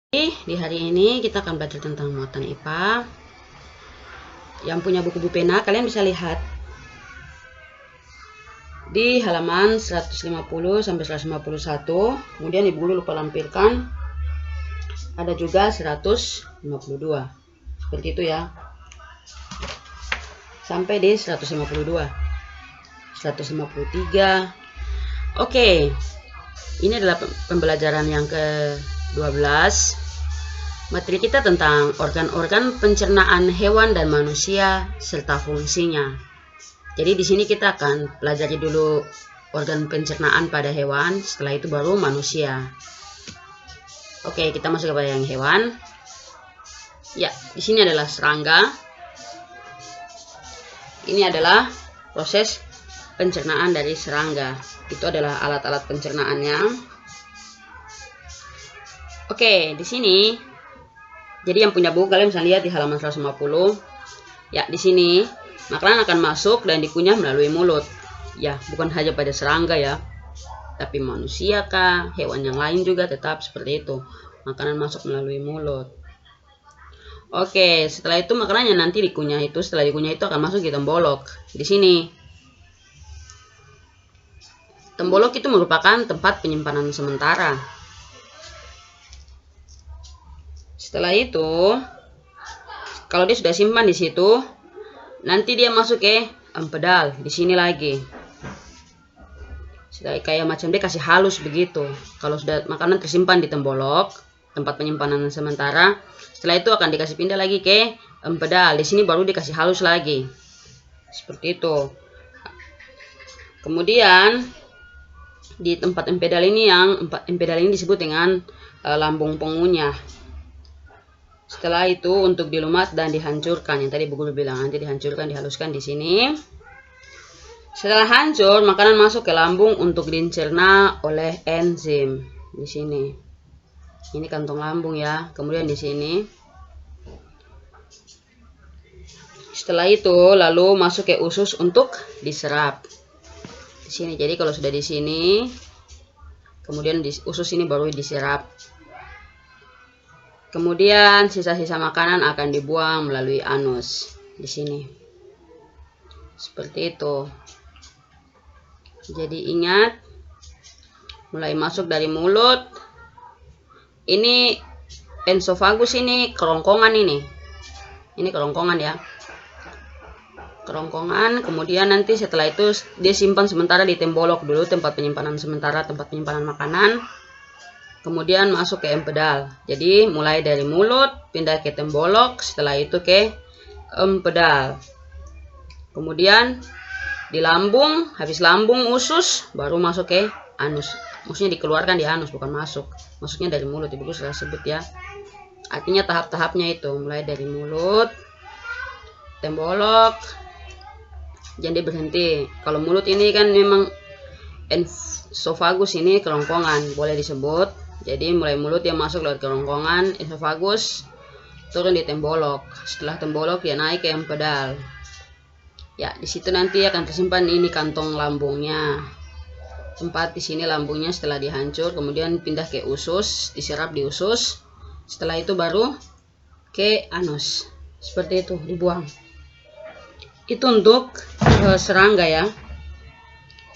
Di hari ini kita akan belajar tentang muatan IPA. Yang punya buku pena, kalian bisa lihat di halaman 150 sampai 151. Kemudian di buku lupa lampirkan ada juga 152. Seperti itu ya. Sampai di 152. 153. Oke. Ini adalah pembelajaran yang ke-12. Materi kita tentang organ-organ pencernaan hewan dan manusia serta fungsinya. Jadi di sini kita akan pelajari dulu organ pencernaan pada hewan, setelah itu baru manusia. Oke, kita masuk kepada yang hewan. Ya, di sini adalah serangga. Ini adalah proses pencernaan dari serangga. Itu adalah alat-alat pencernaannya. Oke, di sini jadi yang punya buku kalian bisa lihat di halaman 150. Ya, di sini makanan akan masuk dan dikunyah melalui mulut. Ya, bukan hanya pada serangga ya, tapi manusia kah, hewan yang lain juga tetap seperti itu. Makanan masuk melalui mulut. Oke, setelah itu makanannya nanti dikunyah itu, setelah dikunyah itu akan masuk di tembolok. Di sini. Tembolok itu merupakan tempat penyimpanan sementara. Setelah itu, kalau dia sudah simpan di situ, nanti dia masuk ke empedal di sini lagi. Sudah kayak macam dia kasih halus begitu. Kalau sudah makanan tersimpan di tembolok, tempat penyimpanan sementara, setelah itu akan dikasih pindah lagi ke empedal. Di sini baru dikasih halus lagi. Seperti itu. Kemudian di tempat empedal ini disebut dengan lambung pengunyah. Setelah itu untuk dilumat dan dihancurkan, yang tadi buku bilang nanti dihancurkan, dihaluskan di sini. Setelah hancur, makanan masuk ke lambung untuk dicerna oleh enzim. Di sini. Ini kantong lambung ya. Kemudian di sini. Setelah itu lalu masuk ke usus untuk diserap. Di sini. Jadi kalau sudah di sini, kemudian di usus ini baru diserap. Kemudian sisa-sisa makanan akan dibuang melalui anus di sini. Seperti itu. Jadi ingat, mulai masuk dari mulut. Ini esophagus, ini kerongkongan ini. Ini kerongkongan ya. Kerongkongan, kemudian nanti setelah itu dia simpan sementara di tembolok dulu, tempat penyimpanan sementara, tempat penyimpanan makanan. Kemudian masuk ke empedal. Jadi mulai dari mulut pindah ke tembolok, setelah itu ke empedal. Kemudian di lambung, habis lambung usus baru masuk ke anus. Maksudnya dikeluarkan di anus, bukan masuk. Masuknya dari mulut, ibu sudah sebut ya. Artinya tahap-tahapnya itu mulai dari mulut, tembolok, jadi berhenti. Kalau mulut ini kan memang esophagus, ini kerongkongan boleh disebut. Jadi mulai mulut dia masuk lewat kerongkongan, esophagus, turun di tembolok. Setelah tembolok dia naik ke empedal. Ya, di situ nanti akan tersimpan ini kantong lambungnya. Tempat di sini lambungnya setelah dihancur, kemudian pindah ke usus, diserap di usus. Setelah itu baru ke anus. Seperti itu, dibuang. Itu untuk serangga ya.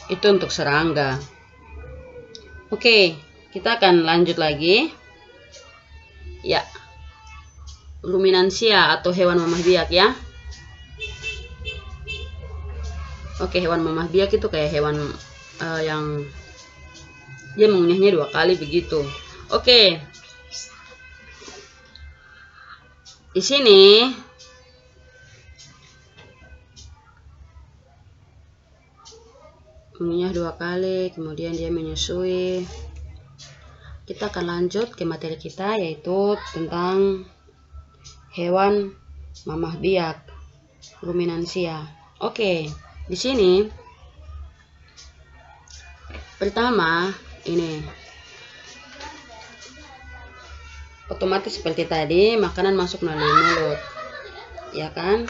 Itu untuk serangga. Oke, kita akan lanjut lagi. Ya. Ruminansia atau hewan mamah biak ya. Oke, hewan mamah biak itu kayak hewan yang dia mengunyahnya 2 kali begitu. Oke. Di sini mengunyah 2 kali, kemudian dia menyusui. Kita akan lanjut ke materi kita, yaitu tentang hewan mamah biak, ruminansia. Oke, di sini pertama ini otomatis seperti tadi, makanan masuk melalui mulut, ya kan?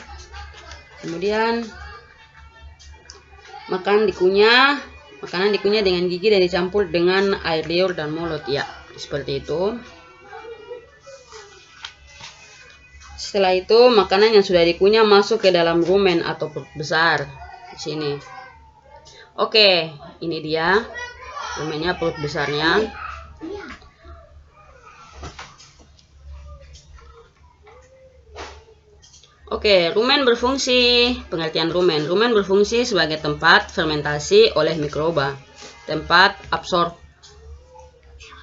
Kemudian makanan dikunyah dengan gigi dan dicampur dengan air liur dan mulut ya, seperti itu. Setelah itu makanan yang sudah dikunyah masuk ke dalam rumen atau perut besar di sini. Oke, ini dia rumennya, perut besarnya. Oke, rumen berfungsi. Pengertian rumen. Rumen berfungsi sebagai tempat fermentasi oleh mikroba, tempat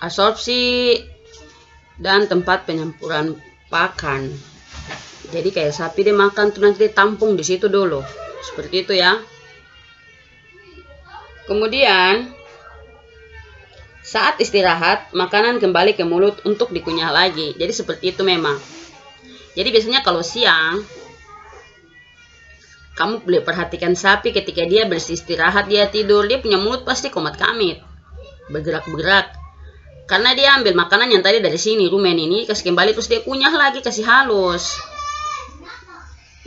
absorpsi, dan tempat penyempuran pakan. Jadi kayak sapi dia makan tuh nanti ditampung di situ dulu. Seperti itu ya. Kemudian saat istirahat, makanan kembali ke mulut untuk dikunyah lagi. Jadi seperti itu memang. Jadi biasanya kalau siang, kamu boleh perhatikan sapi ketika dia beristirahat, dia tidur, dia punya mulut pasti komat-kamit, bergerak-gerak. Karena dia ambil makanan yang tadi dari sini, rumen ini, kasih kembali, terus dia kunyah lagi, kasih halus.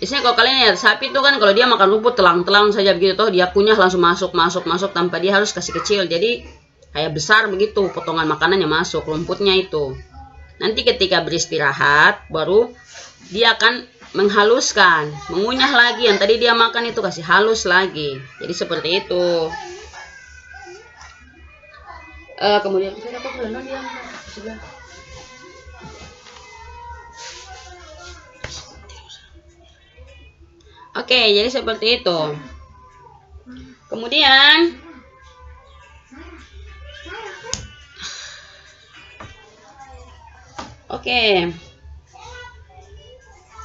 Biasanya kalau kalian lihat sapi itu kan, kalau dia makan rumput telang-telang saja begitu, toh dia kunyah langsung masuk tanpa dia harus kasih kecil. Jadi kayak besar begitu potongan makanan yang masuk, rumputnya itu. Nanti ketika beristirahat, baru dia akan menghaluskan, mengunyah lagi yang tadi dia makan itu, kasih halus lagi. Jadi seperti itu. Kemudian oke, jadi seperti itu. Kemudian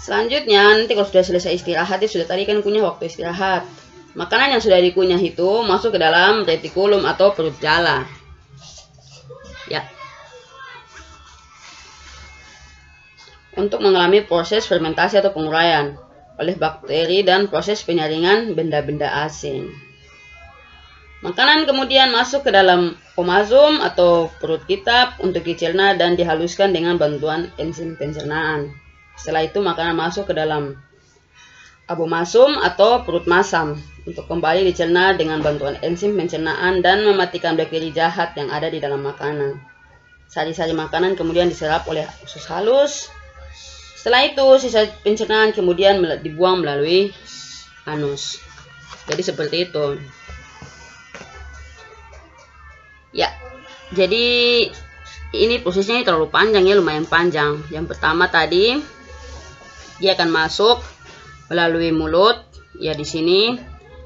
selanjutnya nanti kalau sudah selesai istirahat, dia sudah tadi kan kunyah waktu istirahat. Makanan yang sudah dikunyah itu masuk ke dalam retikulum atau perut jala. Ya. Untuk mengalami proses fermentasi atau penguraian oleh bakteri dan proses penyaringan benda-benda asing. Makanan kemudian masuk ke dalam omasum atau perut kitab untuk dicerna dan dihaluskan dengan bantuan enzim pencernaan. Setelah itu makanan masuk ke dalam abomasum atau perut masam untuk kembali dicerna dengan bantuan enzim pencernaan dan mematikan bakteri jahat yang ada di dalam makanan. Sari-sari makanan kemudian diserap oleh usus halus. Setelah itu sisa pencernaan kemudian dibuang melalui anus. Jadi seperti itu. Ya, jadi ini prosesnya terlalu panjang ya, lumayan panjang. Yang pertama tadi dia akan masuk melalui mulut, ya di sini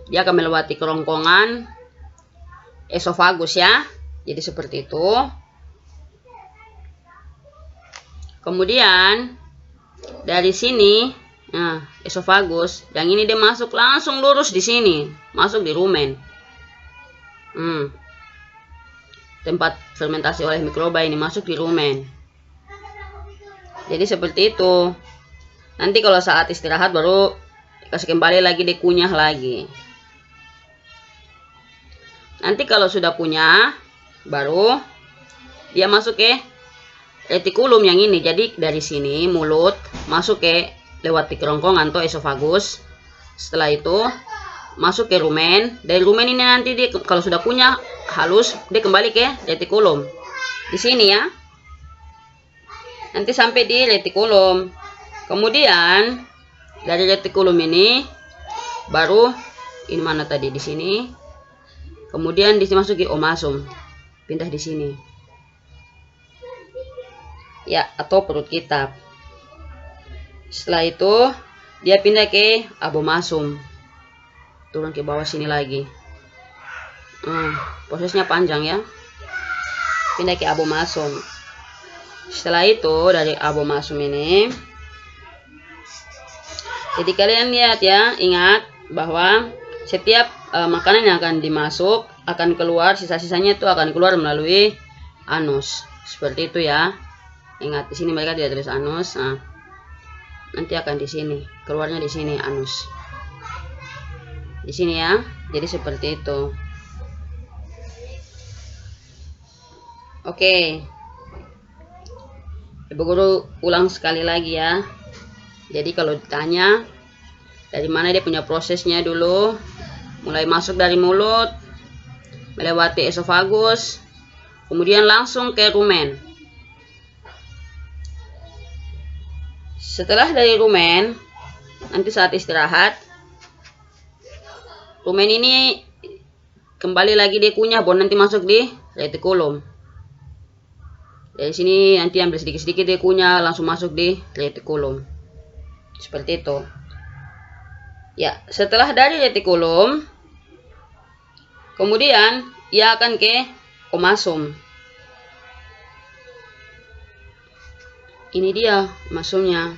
dia akan melewati kerongkongan esofagus ya. Jadi seperti itu. Kemudian dari sini, nah esofagus, yang ini dia masuk langsung lurus di sini, masuk di rumen. Tempat fermentasi oleh mikroba ini masuk di rumen. Jadi seperti itu. Nanti kalau saat istirahat baru kasih kembali lagi, dikunyah lagi. Nanti kalau sudah kunyah, baru dia masuk ke retikulum yang ini. Jadi dari sini mulut masuk ke lewat kerongkongan atau esofagus. Setelah itu masuk ke rumen. Dari rumen ini nanti dia kalau sudah kunyah halus, dia kembali ke retikulum. Di sini ya. Nanti sampai di retikulum. Kemudian dari retikulum ini baru ini mana tadi, di sini. Kemudian dimasuki omasum. Pindah di sini. Ya, atau perut kitab. Setelah itu dia pindah ke abomasum. Turun ke bawah sini lagi. Prosesnya panjang ya. Pindah ke abomasum. Setelah itu dari abomasum ini, jadi kalian lihat ya, ingat bahwa setiap makanan yang akan dimasuk akan keluar, sisa-sisanya itu akan keluar melalui anus. Seperti itu ya. Ingat di sini mereka tidak tulis anus. Nah, nanti akan di sini, keluarnya di sini anus. Di sini ya. Jadi seperti itu. Oke. Ibu guru ulang sekali lagi ya. Jadi kalau ditanya dari mana dia punya prosesnya dulu, mulai masuk dari mulut, melewati esofagus, kemudian langsung ke rumen. Setelah dari rumen, nanti saat istirahat, rumen ini kembali lagi dia kunyah, baru nanti masuk di retikulum. Dari sini nanti ambil sedikit-sedikit dia kunyah, langsung masuk di retikulum. Seperti itu. Ya, setelah dari retikulum, kemudian ia akan ke omasum. Ini dia omasumnya.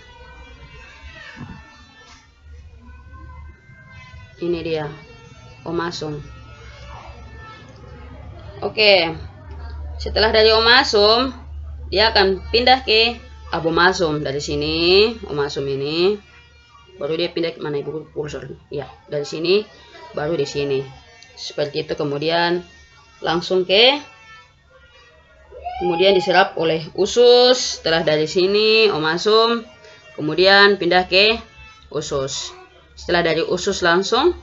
Ini dia omasum. Oke. Setelah dari omasum, dia akan pindah ke abomasum. Dari sini, omasum ini baru dia pindah ke mana ibu kursor. Ya, dari sini baru di sini. Seperti itu, kemudian langsung kemudian diserap oleh usus. Setelah dari sini omasum, kemudian pindah ke usus. Setelah dari usus langsung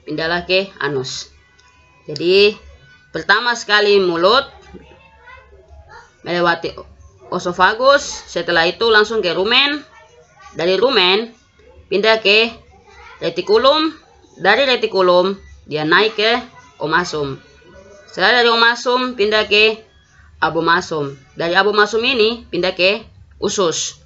pindahlah ke anus. Jadi pertama sekali mulut melewati osofagus, setelah itu langsung ke rumen. Dari rumen pindah ke retikulum. Dari retikulum dia naik ke omasum. Setelah dari omasum pindah ke abomasum. Dari abomasum ini pindah ke usus.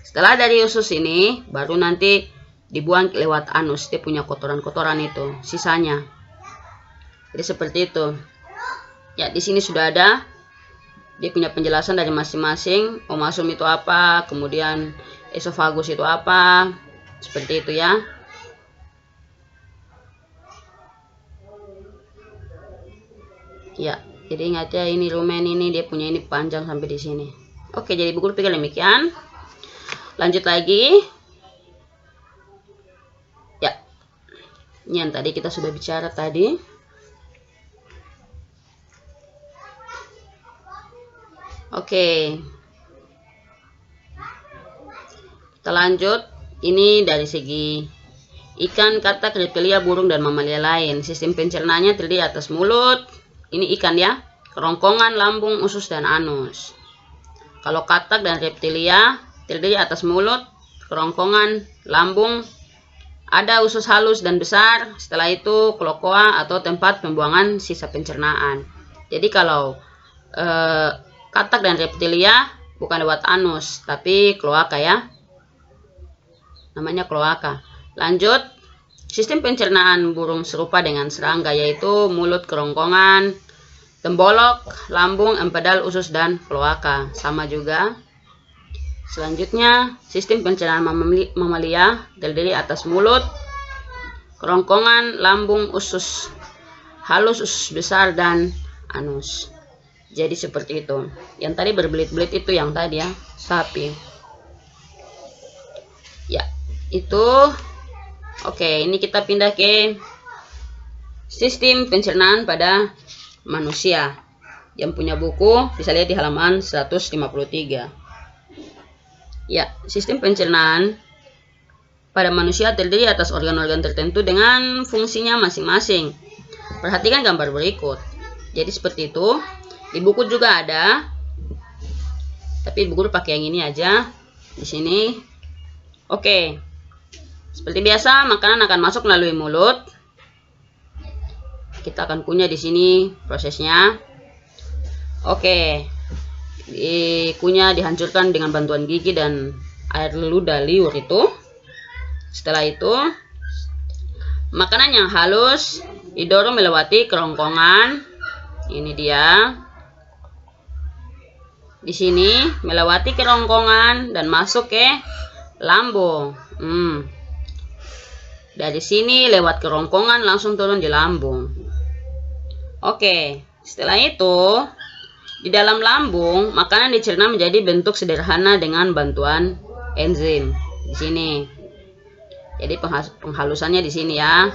Setelah dari usus ini baru nanti dibuang lewat anus. Dia punya kotoran-kotoran itu, sisanya. Jadi seperti itu. Ya, di sini sudah ada dia punya penjelasan dari masing-masing. Omasum itu apa, kemudian esofagus itu apa. Seperti itu ya. Ya, jadi ingat ya, ini rumen ini dia punya ini panjang sampai di sini. Oke, jadi buku pikir demikian. Lanjut lagi. Ya. Ini yang tadi kita sudah bicara tadi. Oke. Kita lanjut. Ini dari segi ikan, katak, reptilia, burung, dan mamalia lain. Sistem pencernaannya terdiri atas mulut. Ini ikan ya. Kerongkongan, lambung, usus, dan anus. Kalau katak dan reptilia terdiri atas mulut, kerongkongan, lambung, ada usus halus dan besar. Setelah itu kloaka atau tempat pembuangan sisa pencernaan. Jadi kalau katak dan reptilia bukan lewat anus, tapi kloaka ya. Namanya kloaka. Lanjut, sistem pencernaan burung serupa dengan serangga, yaitu mulut, kerongkongan, tembolok, lambung, empedal, usus, dan kloaka. Sama juga. Selanjutnya, sistem pencernaan mamalia terdiri atas mulut, kerongkongan, lambung, usus halus, usus besar, dan anus. Jadi seperti itu. Yang tadi berbelit-belit itu yang tadi ya, sapi. Ya, itu. Oke, ini kita pindah ke sistem pencernaan pada manusia. Yang punya buku bisa lihat di halaman 153. Ya, sistem pencernaan pada manusia terdiri atas organ-organ tertentu dengan fungsinya masing-masing. Perhatikan gambar berikut. Jadi seperti itu. Di buku juga ada, tapi buku pakai yang ini aja. Di sini, oke. Seperti biasa, makanan akan masuk melalui mulut. Kita akan kunyah di sini prosesnya. Oke, kunyah dihancurkan dengan bantuan gigi dan air ludah liur itu. Setelah itu, makanan yang halus didorong melewati kerongkongan. Ini dia. Di sini melewati kerongkongan dan masuk ke lambung. Dari sini lewat kerongkongan langsung turun di lambung. Oke, setelah itu di dalam lambung makanan dicerna menjadi bentuk sederhana dengan bantuan enzim. Di sini. Jadi penghalusannya di sini ya.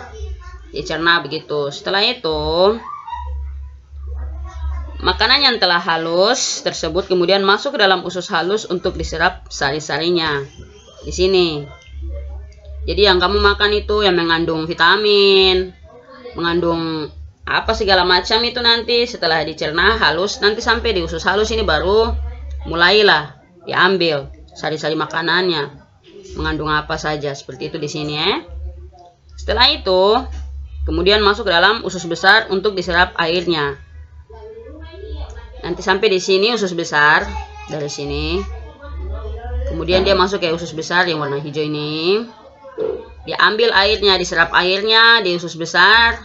Dicerna begitu. Setelah itu makanan yang telah halus tersebut kemudian masuk ke dalam usus halus untuk diserap sari-sarinya. Di sini. Jadi yang kamu makan itu yang mengandung vitamin, mengandung apa segala macam itu nanti setelah dicerna halus, nanti sampai di usus halus ini baru mulailah diambil sari-sari makanannya, mengandung apa saja, seperti itu di sini ya. Setelah itu, kemudian masuk ke dalam usus besar untuk diserap airnya. Nanti sampai di sini usus besar, dari sini. Kemudian dia masuk ke usus besar yang warna hijau ini. Diambil airnya, diserap airnya di usus besar.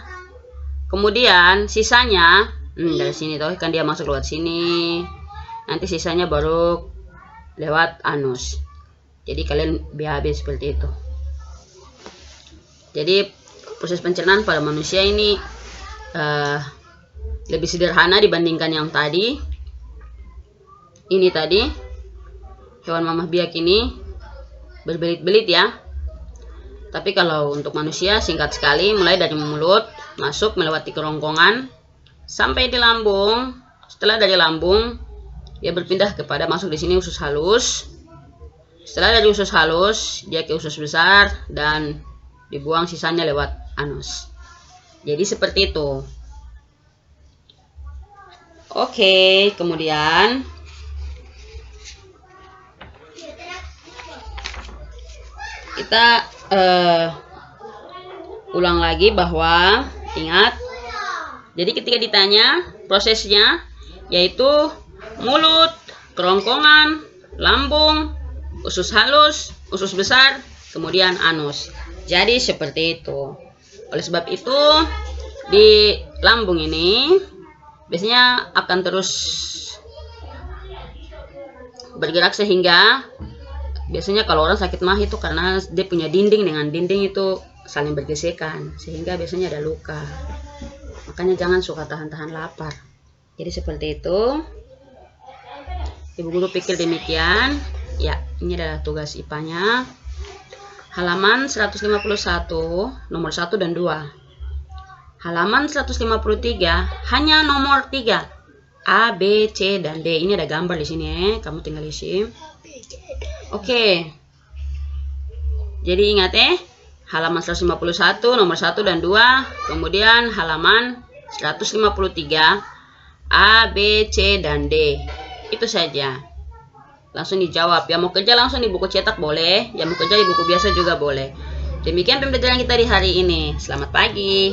Kemudian sisanya dari sini toh kan dia masuk lewat sini. Nanti sisanya baru lewat anus. Jadi kalian BAB seperti itu. Jadi proses pencernaan pada manusia ini lebih sederhana dibandingkan yang tadi. Ini tadi hewan mamah biak ini berbelit-belit ya. Tapi kalau untuk manusia singkat sekali, mulai dari mulut, masuk melewati kerongkongan, sampai di lambung. Setelah dari lambung, dia berpindah kepada masuk di sini usus halus. Setelah dari usus halus, dia ke usus besar dan dibuang sisanya lewat anus. Jadi seperti itu. Oke, kemudian kita ulang lagi bahwa ingat, jadi ketika ditanya prosesnya yaitu mulut, kerongkongan, lambung, usus halus, usus besar, kemudian anus. Jadi seperti itu. Oleh sebab itu di lambung ini biasanya akan terus bergerak sehingga biasanya kalau orang sakit mah itu karena dia punya dinding dengan dinding itu saling bergesekan sehingga biasanya ada luka. Makanya jangan suka tahan-tahan lapar. Jadi seperti itu. Ibu guru pikir demikian. Ya, ini adalah tugas IPA-nya. Halaman 151, nomor 1 dan 2. Halaman 153 hanya nomor 3. A, B, C, dan D. Ini ada gambar di sini ya. Kamu tinggal isi. Oke. Jadi ingat halaman 151 nomor 1 dan 2, kemudian halaman 153 A, B, C, dan D. Itu saja. Langsung dijawab. Yang mau kerja langsung di buku cetak boleh, yang mau kerja di buku biasa juga boleh. Demikian pembelajaran kita di hari ini. Selamat pagi.